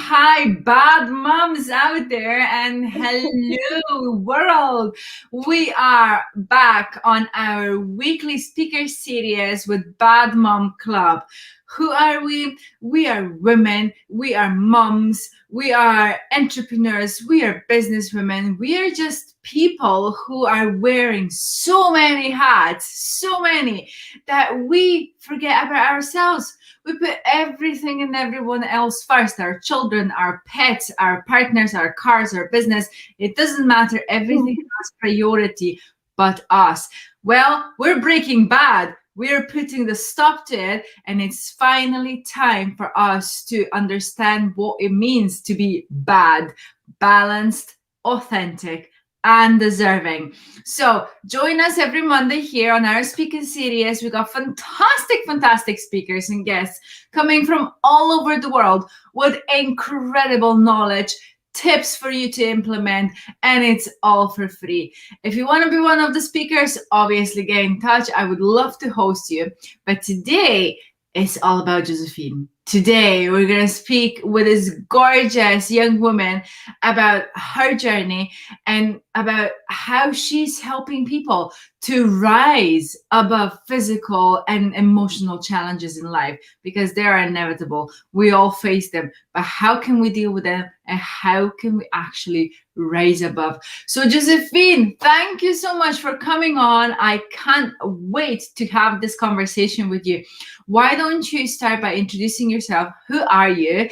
hi, bad moms out there, and hello, world. We are back on our weekly speaker series with Bad Mom Club. Who are we? We are women, we are moms, we are entrepreneurs, we are businesswomen, we are just people who are wearing so many hats, so many, that we forget about ourselves. We put everything and everyone else first, our children, our pets, our partners, our cars, our business. It doesn't matter. Everything has priority but us. Well, we're breaking bad. We're putting the stop to it, and it's finally time for us to understand what it means to be bad, balanced, authentic, and deserving. So join us every Monday here on our speaking series. We got fantastic speakers and guests coming from all over the world with incredible knowledge, tips for you to implement, and it's all for free. If you want to be one of the speakers, obviously get in touch. I would love to host you. But today it's all about Josephine. Today, we're going to speak with this gorgeous young woman about her journey and about how she's helping people to rise above physical and emotional challenges in life, because they are inevitable. We all face them, but how can we deal with them, and how can we actually rise above? So Josephine, thank you so much for coming on. I can't wait to have this conversation with you. Why don't you start by introducing yourself? Who are you?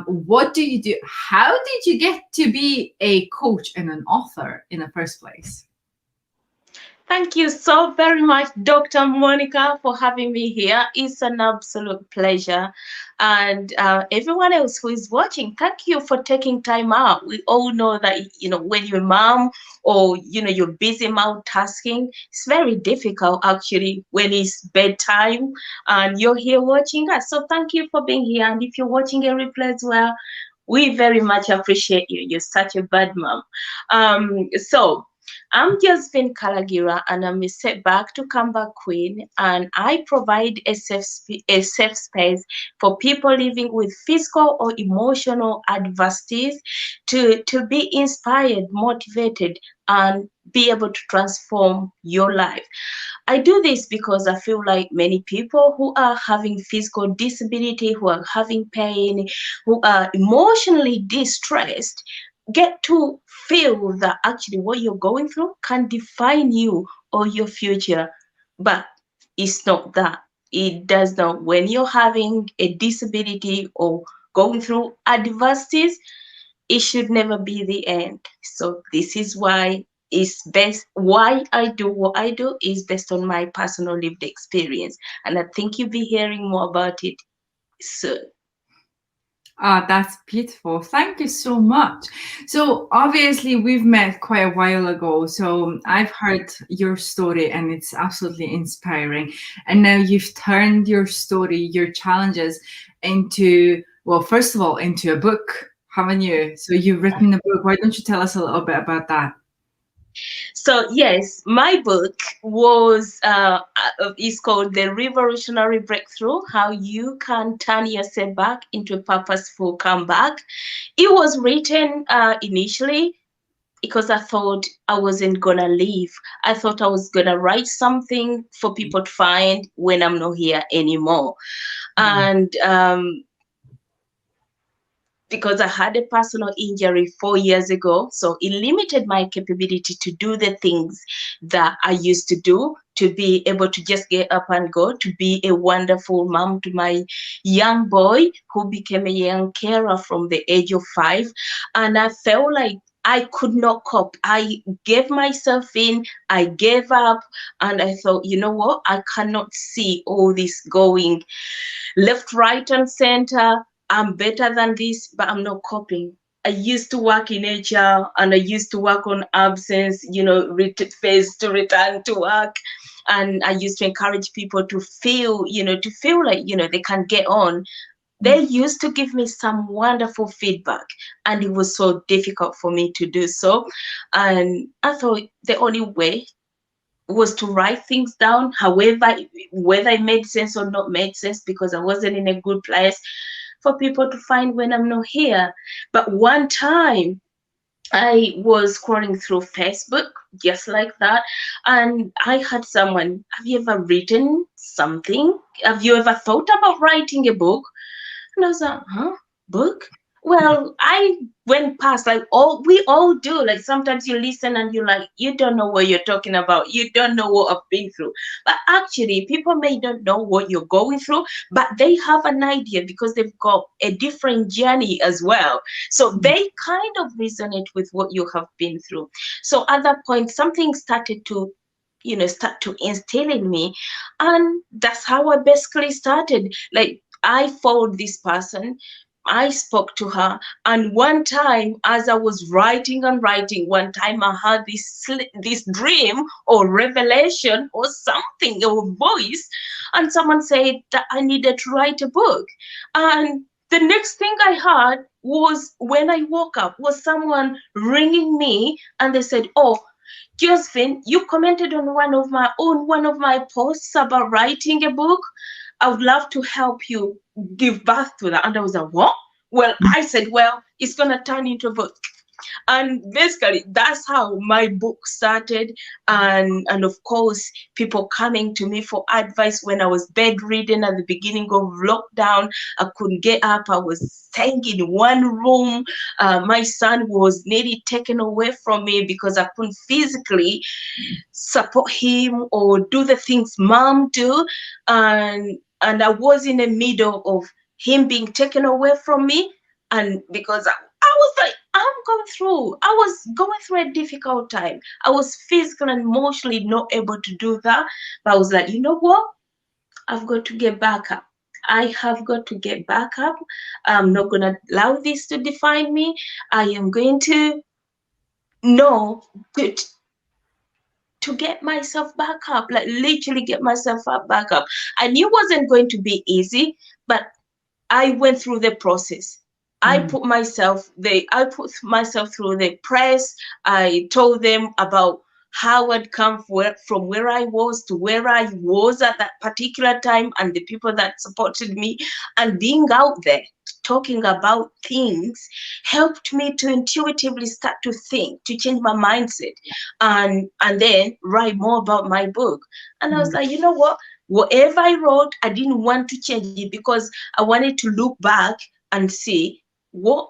What do you do? How did you get to be a coach and an author in the first place? Thank you so very much, Dr. Monika, for having me here. It's an absolute pleasure. And everyone else who is watching, thank you for taking time out. We all know that, when you're a mom or, you're busy multitasking, it's very difficult actually when it's bedtime and you're here watching us. So thank you for being here. And if you're watching a replay as well, we very much appreciate you. You're such a bad mom. So I'm Josephine Kalagira, and I'm a Setback to Comeback Queen, and I provide a safe space for people living with physical or emotional adversities to be inspired, motivated, and be able to transform your life. I do this because I feel like many people who are having physical disability, who are having pain, who are emotionally distressed, get to feel that actually what you're going through can define you or your future. But it's not that. It does not. When you're having a disability or going through adversities, it should never be the end. So this is why it's best. Why I do what I do is based on my personal lived experience. And I think you'll be hearing more about it soon. Ah, that's beautiful. Thank you so much. So obviously we've met quite a while ago. So I've heard your story and it's absolutely inspiring. And now you've turned your story, your challenges into, well, first of all, into a book, haven't you? So you've written a book. Why don't you tell us a little bit about that? So yes, my book was is called The Revolutionary Breakthrough: How You Can Turn Your Setback into a Purposeful Comeback. It was written initially because I thought I wasn't gonna leave. I thought I was gonna write something for people to find when I'm not here anymore. And because I had a personal injury 4 years ago, so it limited my capability to do the things that I used to do, to be able to just get up and go, to be a wonderful mom to my young boy who became a young carer from the age of 5. And I felt like I could not cope. I gave myself in, I gave up, and I thought, you know what? I cannot see all this going left, right, and center. I'm better than this, but I'm not coping. I used to work in HR and I used to work on absence, phase to return to work. And I used to encourage people to feel like, they can get on. They used to give me some wonderful feedback, and it was so difficult for me to do so. And I thought the only way was to write things down, however, whether it made sense or not made sense, because I wasn't in a good place. for people to find when I'm not here. But one time I was scrolling through Facebook, just like that, and I had someone, have you ever written something? Have you ever thought about writing a book? And I was like, huh? Book? Well, I went past, like, all we all do. Like, sometimes you listen and you're like, you don't know what you're talking about. You don't know what I've been through. But actually, people may not know what you're going through, but they have an idea because they've got a different journey as well. So they kind of resonate with what you have been through. So at that point, something started to start to instill in me, and that's how I basically started. Like, I followed this person, I spoke to her, and one time as I was writing and writing, one time I had this dream or revelation or something, or voice, and someone said that I needed to write a book. And the next thing I heard was, when I woke up, was someone ringing me, and they said, oh, Josephine, you commented on one of my posts about writing a book. I would love to help you give birth to that. And I was like, what? Well, I said, well, it's gonna turn into a book. And basically that's how my book started. And of course, people coming to me for advice when I was bedridden at the beginning of lockdown. I couldn't get up, I was staying in one room. My son was nearly taken away from me because I couldn't physically support him or do the things mom do. And I was in the middle of him being taken away from me. And because I was like, I was going through a difficult time. I was physically and emotionally not able to do that. But I was like, you know what? I've got to get back up. I have got to get back up. I'm not going to allow this to define me. I am going to know good to get myself back up, like literally get myself back up. I knew it wasn't going to be easy, but I went through the process. I put myself through the press. I told them about how I'd come from where I was to where I was at that particular time, and the people that supported me. And being out there talking about things helped me to intuitively start to think, to change my mindset, and then write more about my book. And I was like, you know what? Whatever I wrote, I didn't want to change it because I wanted to look back and see what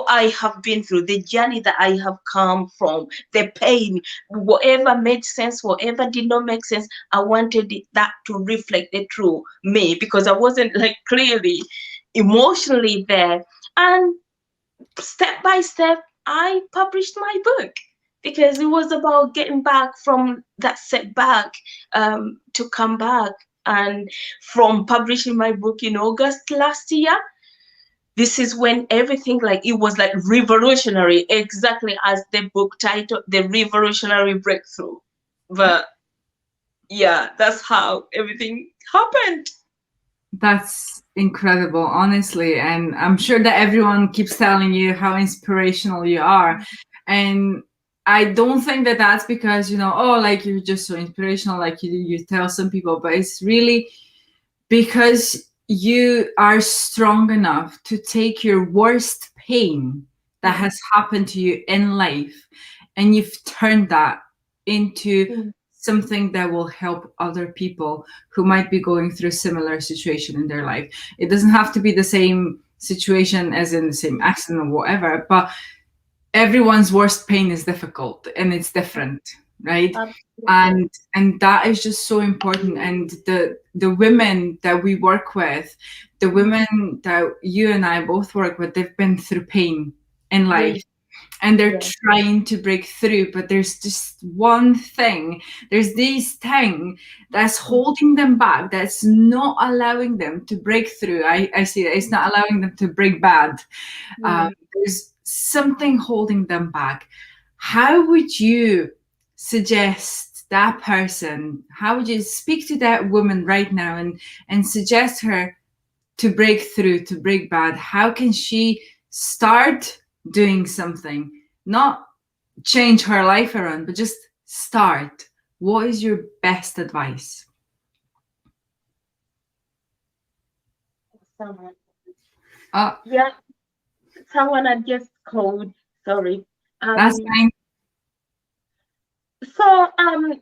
I have been through, the journey that I have come from, the pain, whatever made sense, whatever did not make sense. I wanted that to reflect the true me, because I wasn't like clearly emotionally there. And step by step, I published my book because it was about getting back from that setback, to come back. And from publishing my book in August last year, this is when everything, like, it was like revolutionary, exactly as the book title, The Revolutionary Breakthrough. But yeah, that's how everything happened. That's incredible, honestly. And I'm sure that everyone keeps telling you how inspirational you are. And I don't think that that's because, oh, like you're just so inspirational, like you tell some people, but it's really because you are strong enough to take your worst pain that has happened to you in life, and you've turned that into something that will help other people who might be going through a similar situation in their life. It doesn't have to be the same situation as in the same accident or whatever, but everyone's worst pain is difficult and it's different, right? And that is just so important. And the women that we work with, the women that you and I both work with, they've been through pain in life, and they're trying to break through, but there's just one thing, there's this thing that's holding them back, that's not allowing them to break through. I see that it's not allowing them to break bad. There's something holding them back. How would you suggest that person, how would you speak to that woman right now and suggest her to break through, to break bad? How can she start doing something? Not change her life around, but just start. What is your best advice? Oh, Yeah, someone had just called. Sorry. that's Um, fine. so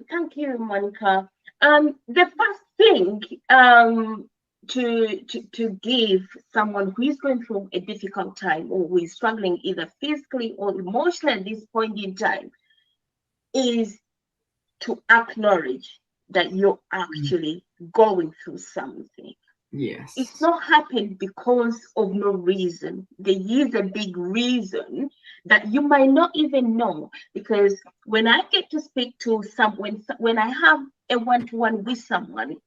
thank you, Monica. The first thing to give someone who is going through a difficult time or who is struggling either physically or emotionally at this point in time is to acknowledge that you're Mm. actually going through something. It's Yes. not happened because of no reason. There is a big reason that you might not even know. Because when I get to speak to someone, when I have a one-to-one with someone,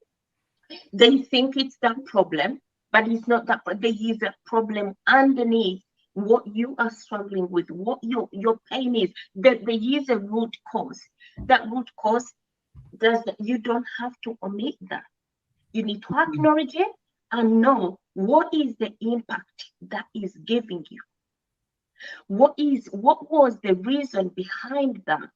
they think it's that problem, but it's not that. But there is a problem underneath what you are struggling with, what your pain is. That there is a root cause. That root cause does you don't have to omit that. You need to Mm. acknowledge it and know what is the impact that is giving you. What was the reason behind that?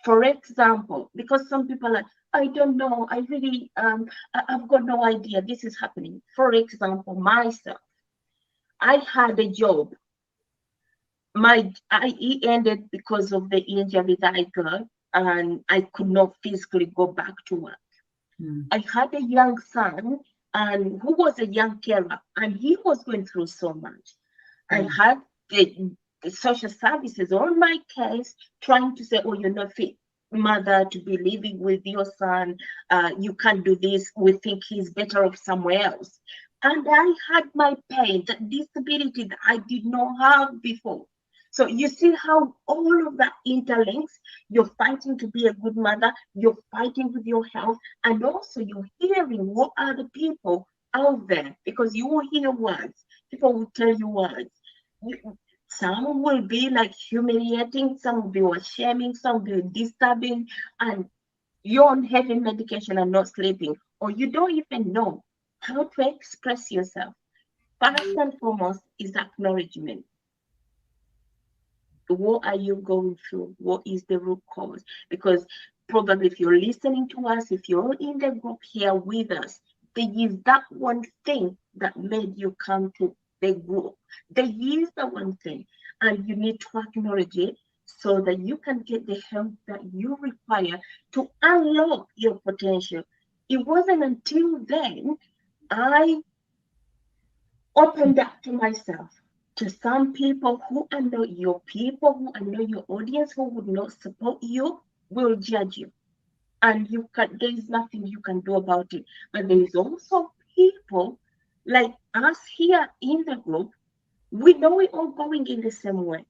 For example, because some people are like, I don't know, I really I've got no idea this is happening. For example, myself, I had a job. It ended because of the injury that I got, and I could not physically go back to work. Mm. I had a young son and who was a young carer, and he was going through so much. I Mm. had the social services on my case trying to say, oh, you're not fit mother to be living with your son. You can't do this. We think he's better off somewhere else. And I had my pain, that disability that I did not have before. So you see how all of that interlinks. You're fighting to be a good mother. You're fighting with your health. And also you're hearing what are the people out there, because you will hear words. People will tell you words. Some will be like humiliating, some will be shaming, some will be disturbing, and you're on heavy medication and not sleeping, or you don't even know how to express yourself. First and foremost is acknowledgement. What are you going through? What is the root cause? Because probably if you're listening to us, if you're in the group here with us, there is that one thing that made you come to the group. There is the one thing, and you need to acknowledge it so that you can get the help that you require to unlock your potential. It wasn't until then I opened up to myself, to some people who are not your people, who are not your audience, who would not support you, will judge you. And there is nothing you can do about it. But there is also people like us here in the group, we know we're all going in the same way.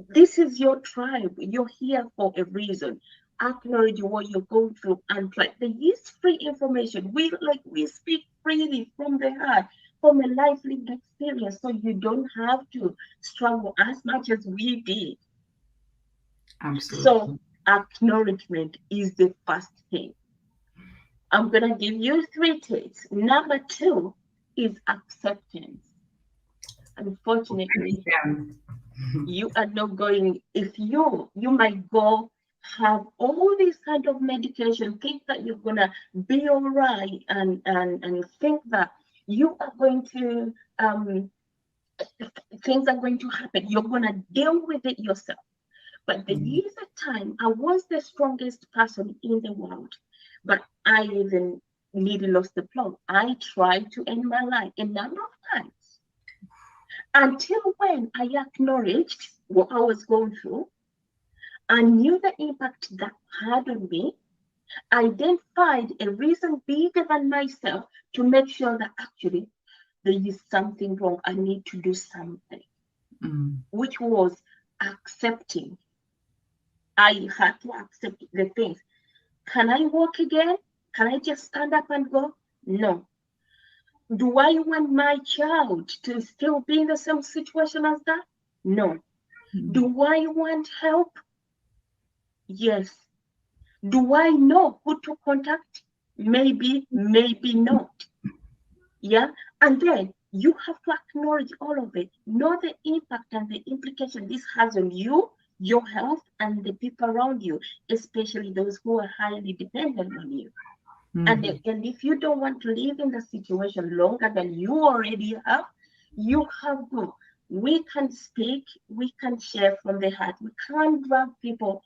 This is your tribe. You're here for a reason. Acknowledge what you're going through and try. There is free information. We speak freely from the heart, from a life lived experience, so you don't have to struggle as much as we did. So Absolutely. acknowledgement is the first thing. I'm gonna give you three tips. Number two is acceptance. Unfortunately, Yeah. you are not going, if you might go have all these kind of medication, think that you're gonna be all right, and think that you are going to things are going to happen, you're gonna deal with it yourself. But there Mm. is a time I was the strongest person in the world, but I even nearly lost the plot. I tried to end my life a number of times until when I acknowledged what I was going through. I knew the impact that had on me, identified a reason bigger than myself to make sure that actually there is something wrong. I need to do something, Mm. which was accepting. I had to accept the things. Can I walk again? Can I just stand up and go? No. Do I want my child to still be in the same situation as that? No. Mm. Do I want help? Yes. Do I know who to contact? Maybe, maybe not. Yeah. And then you have to acknowledge all of it, know the impact and the implication this has on you, your health, and the people around you, especially those who are highly dependent on you. And Mhm. if you don't want to live in the situation longer than you already have, You have got. We can speak, we can share from the heart. We can't drag people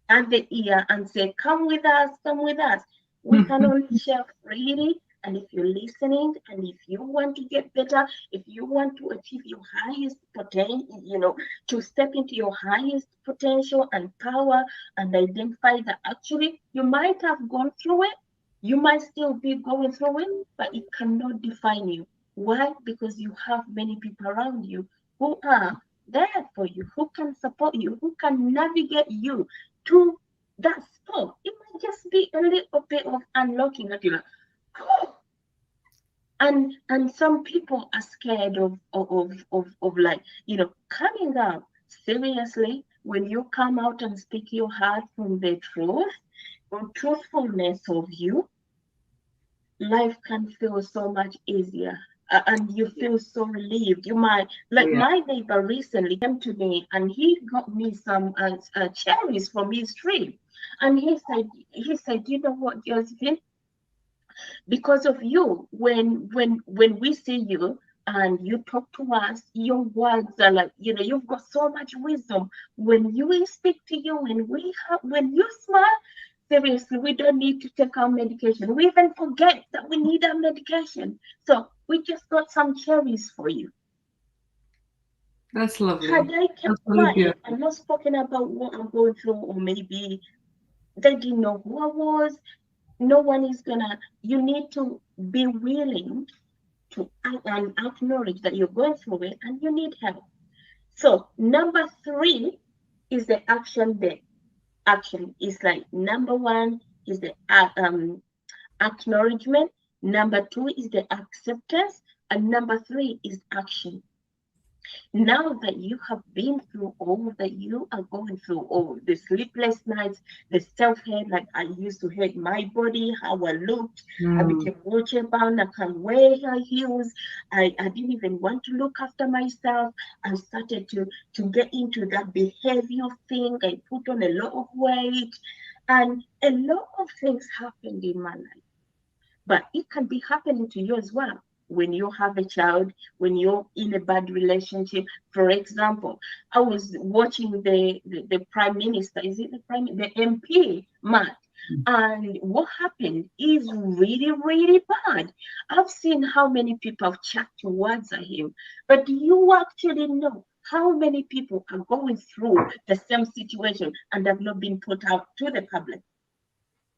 at the ear and say, come with us, come with us. We can only share freely. And if you're listening, and if you want to get better, if you want to achieve your highest potential, to step into your highest potential and power and identify that actually you might have gone through it, you might still be going through it, but it cannot define you. Why? Because you have many people around you who are there for you, who can support you, who can navigate you to that spot. It might just be a little bit of unlocking that you're like, oh. And some people are scared of like, coming out. Seriously, when you come out and speak your heart from the truth, or truthfulness of you, life can feel so much easier. And you feel so relieved. You might, like Yeah. my neighbor recently came to me and he got me some cherries from his tree. And he said, you know what, Josephine, because of you, when we see you and you talk to us, your words are like, you've got so much wisdom. When you speak to you, when you smile, seriously, we don't need to take our medication. We even forget that we need our medication. So we just got some cherries for you. That's Had lovely. I kept That's really quiet beautiful. and not spoken about what I'm going through, or maybe they didn't know who I was, no one is gonna. You need to be willing to and acknowledge that you're going through it and you need help. So number 3 is the action. The action is like number 1 is the acknowledgement. Number 2 is the acceptance, and number 3 is action. Now that you have been through all that you are going through, all the sleepless nights, the self-hate, like I used to hate my body, how I looked, I Mm. became wheelchair bound, I can't wear high heels, I didn't even want to look after myself. I started to get into that behavior thing. I put on a lot of weight, and a lot of things happened in my life. But it can be happening to you as well when you have a child, when you're in a bad relationship. For example, I was watching the prime minister, is it the MP, Matt? And what happened is really, really bad. I've seen how many people have chucked words at him, but do you actually know how many people are going through the same situation and have not been put out to the public?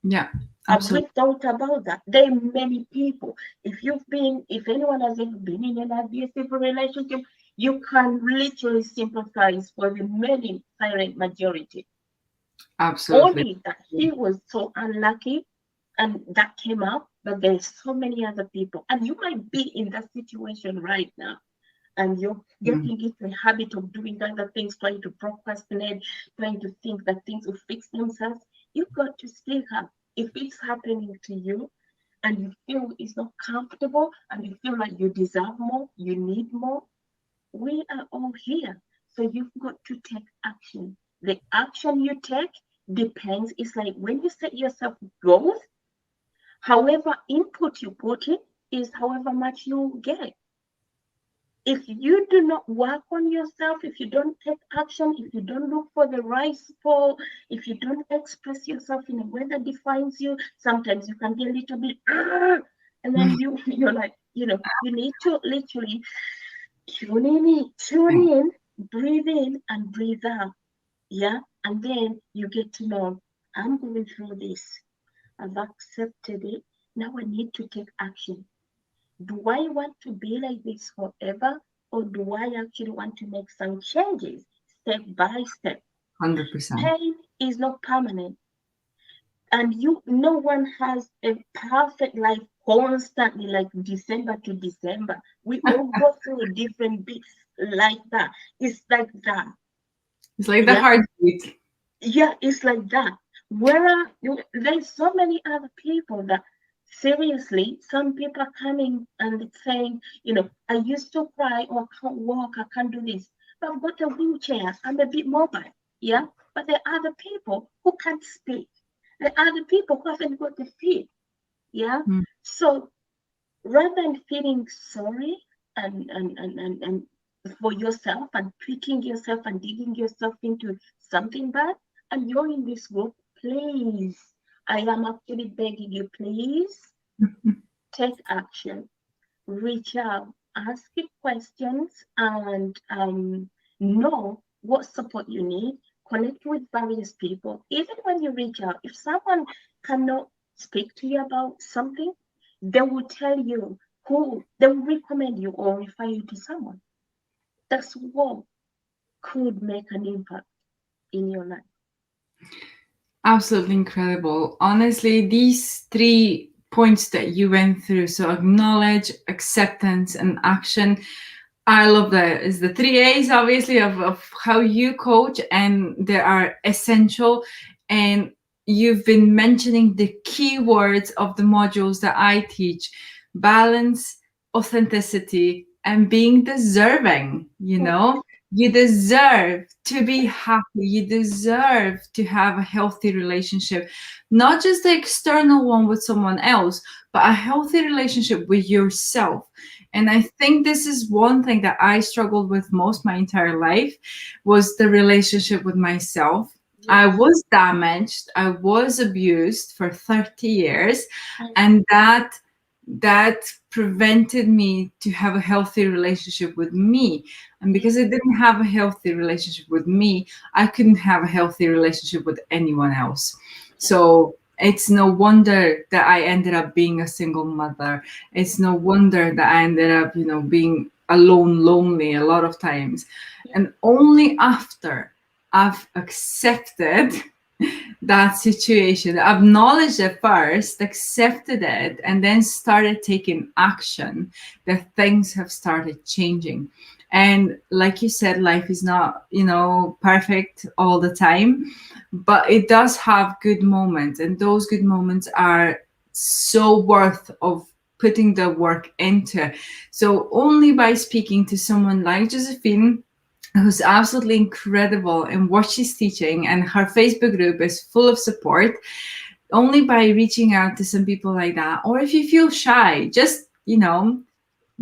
Yeah, Have we absolutely. thought about that? There are many people. If anyone has ever been in an abusive relationship, you can literally sympathize for the many silent majority. Absolutely. Only that he was so unlucky and that came up, but there's so many other people. And you might be in that situation right now. And you're Mm. getting into a habit of doing other things, trying to procrastinate, trying to think that things will fix themselves. You've got to speak up. If it's happening to you and you feel it's not comfortable and you feel like you deserve more, you need more, we are all here. So you've got to take action. The action you take depends. It's like when you set yourself goals, however input you put in is however much you get. If you do not work on yourself, if you don't take action, if you don't look for the right support, if you don't express yourself in a way that defines you, sometimes you can get a little bit, and then you're like, you need to literally tune in, breathe in, and breathe out. Yeah, and then you get to know, I'm going through this. I've accepted it. Now I need to take action. Do I want to be like this forever, or do I actually want to make some changes step by step? 100%. Pain is not permanent, and no one has a perfect life constantly, like December to December. We all go through different bits like that. It's like that. It's like the Yeah, heartbeat. yeah, it's like that. There's so many other people that seriously, some people are coming and saying, I used to cry, or I can't walk, I can't do this, but I've got a wheelchair, I'm a bit mobile. Yeah, but there are other people who can't speak. There are other people who haven't got the feet. Yeah, Mm. so rather than feeling sorry and for yourself and tricking yourself and digging yourself into something bad, and you're in this group, please, I am actually begging you, please take action, reach out, ask your questions, and know what support you need. Connect with various people. Even when you reach out, if someone cannot speak to you about something, they will tell you who, they will recommend you or refer you to someone. That's what could make an impact in your life. Absolutely incredible. Honestly, these 3 points that you went through, so acknowledge, acceptance, and action, I love that. It's the 3 A's, obviously, of how you coach, and they are essential. And you've been mentioning the key words of the modules that I teach: balance, authenticity, and being deserving. You deserve to be happy. You deserve to have a healthy relationship, not just the external one with someone else, but a healthy relationship with yourself. And I think this is one thing that I struggled with most my entire life, was the relationship with myself. I Yes. was damaged. I was abused for 30 years, Mm, and that prevented me to have a healthy relationship with me. And yes. because I didn't have a healthy relationship with me, I couldn't have a healthy relationship with anyone else. So it's no wonder that I ended up being a single mother. It's no wonder that I ended up, being alone, lonely a lot of times. And only after I've accepted that situation, acknowledged it first, accepted it, and then started taking action, that things have started changing. And like you said, life is not, perfect all the time, but it does have good moments, and those good moments are so worth of putting the work into. So only by speaking to someone like Josephine, who's absolutely incredible in what she's teaching, and her Facebook group is full of support, only by reaching out to some people like that, or if you feel shy, just,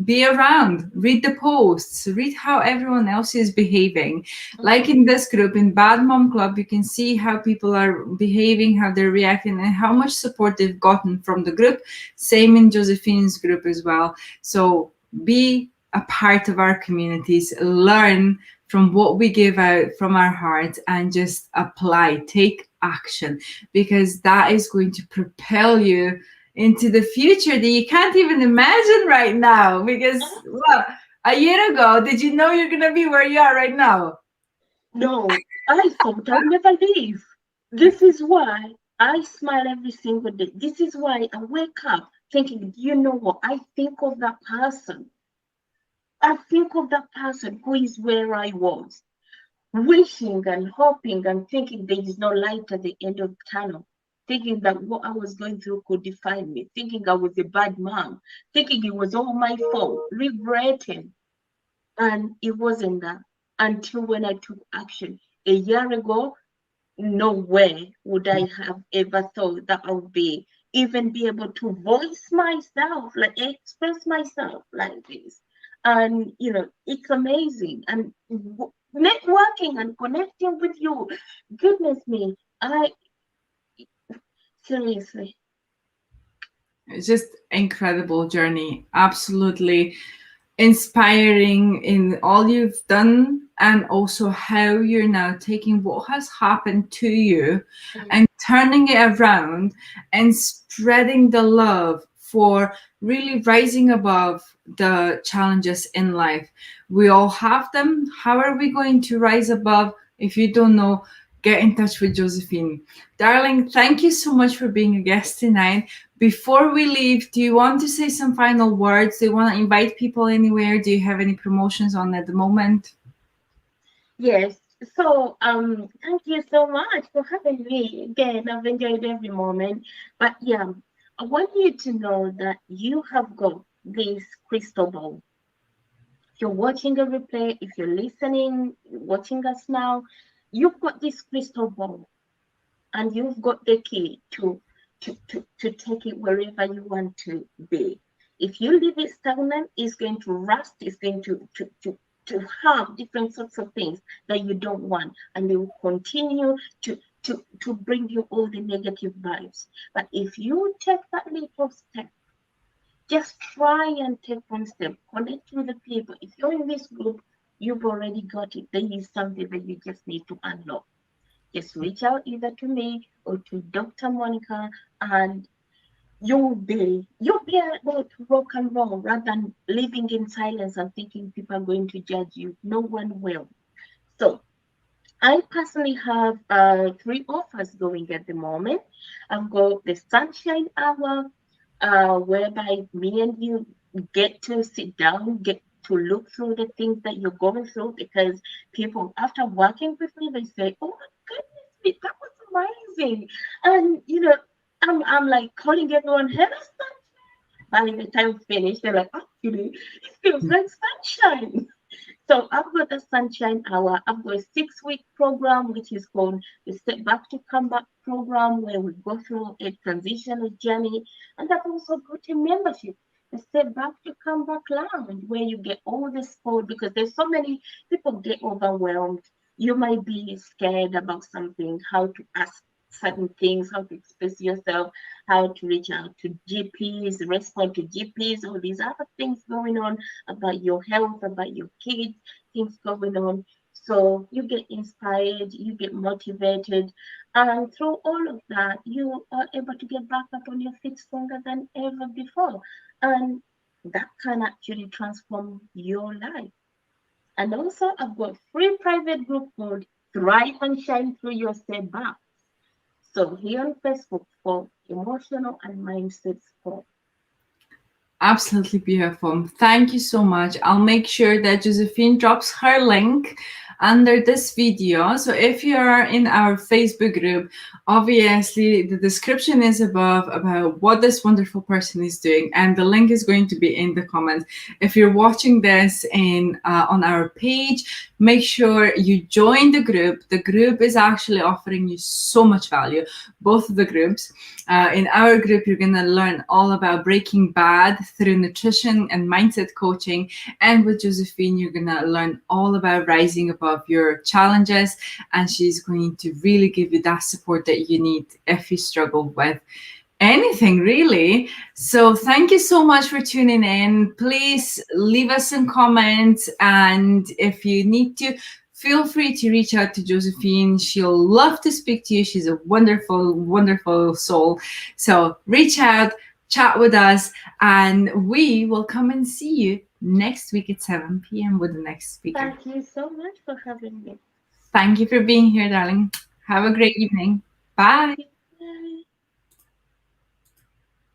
be around, read the posts, read how everyone else is behaving. Like in this group, in Bad Mom Club, you can see how people are behaving, how they're reacting, and how much support they've gotten from the group. Same in Josephine's group as well. So be a part of our communities, learn from what we give out from our hearts, and just apply, take action, because that is going to propel you into the future that you can't even imagine right now. Because, well, a year ago, did you know you're going to be where you are right now? No, I thought I'd never leave. This is why I smile every single day. This is why I wake up thinking, you know what? I think of that person. I think of that person who is where I was, wishing and hoping and thinking there is no light at the end of the tunnel, thinking that what I was going through could define me, thinking I was a bad mom, thinking it was all my fault, regretting. And it wasn't that until when I took action. A year ago, no way would I have ever thought that I would even be able to voice myself, like express myself like this. And it's amazing. And networking and connecting with you, goodness me, I seriously. It's just incredible journey. Absolutely inspiring in all you've done, and also how you're now taking what has happened to you Mm, and turning it around and spreading the love for really rising above the challenges in life. We all have them. How are we going to rise above? If you don't know, get in touch with Josephine. Darling, thank you so much for being a guest tonight. Before we leave, do you want to say some final words? Do you want to invite people anywhere? Do you have any promotions on at the moment? yes. So thank you so much for having me again. I've enjoyed every moment. But yeah, I want you to know that you have got this crystal ball. If you're watching a replay, if you're listening, watching us now, you've got this crystal ball, and you've got the key to take it wherever you want to be. If you leave it stagnant, it's going to rust, it's going to have different sorts of things that you don't want, and they will continue to bring you all the negative vibes. But if you take that little step, just try and take one step, connect with the people. If you're in this group, you've already got it. There is something that you just need to unlock. Just reach out either to me or to Dr. Monica, and you'll be able to rock and roll rather than living in silence and thinking people are going to judge you. No one will. So I personally have three offers going at the moment. I've got the Sunshine Hour, whereby me and you get to sit down, get to look through the things that you're going through, because people, after working with me, they say, "Oh my goodness, that was amazing," and I'm like calling everyone, "Hello, Sunshine." By the time we finish, they're like, "Actually, it feels like sunshine." So I've got the Sunshine Hour. I've got a 6-week program, which is called the Setback to Comeback program, where we go through a transitional journey. And I've also got a membership, the Setback to Comeback Lounge, where you get all the support, because there's so many people get overwhelmed. You might be scared about something, how to ask certain things, how to express yourself, how to reach out to GPs, respond to GPs, all these other things going on about your health, about your kids, things going on. So you get inspired, you get motivated, and through all of that, you are able to get back up on your feet stronger than ever before. And that can actually transform your life. And also, I've got free private group called Thrive and Shine Through Your Setbacks. So here on Facebook for emotional and mindset support. Absolutely beautiful. Thank you so much. I'll make sure that Josephine drops her link under this video. So if you are in our Facebook group, obviously the description is above about what this wonderful person is doing, and the link is going to be in the comments. If you're watching this in on our page, make sure you join the group. The group is actually offering you so much value, both of the groups. In our group, you're going to learn all about breaking bad through nutrition and mindset coaching. And with Josephine, you're going to learn all about rising above your challenges. And she's going to really give you that support that you need if you struggle with anything, really. So thank you so much for tuning in. Please leave us some comments. And if you need to, feel free to reach out to Josephine. She'll love to speak to you. She's a wonderful, wonderful soul. So reach out, chat with us, and we will come and see you next week at 7 p.m. with the next speaker. Thank you so much for having me. Thank you for being here, darling. Have a great evening. Bye.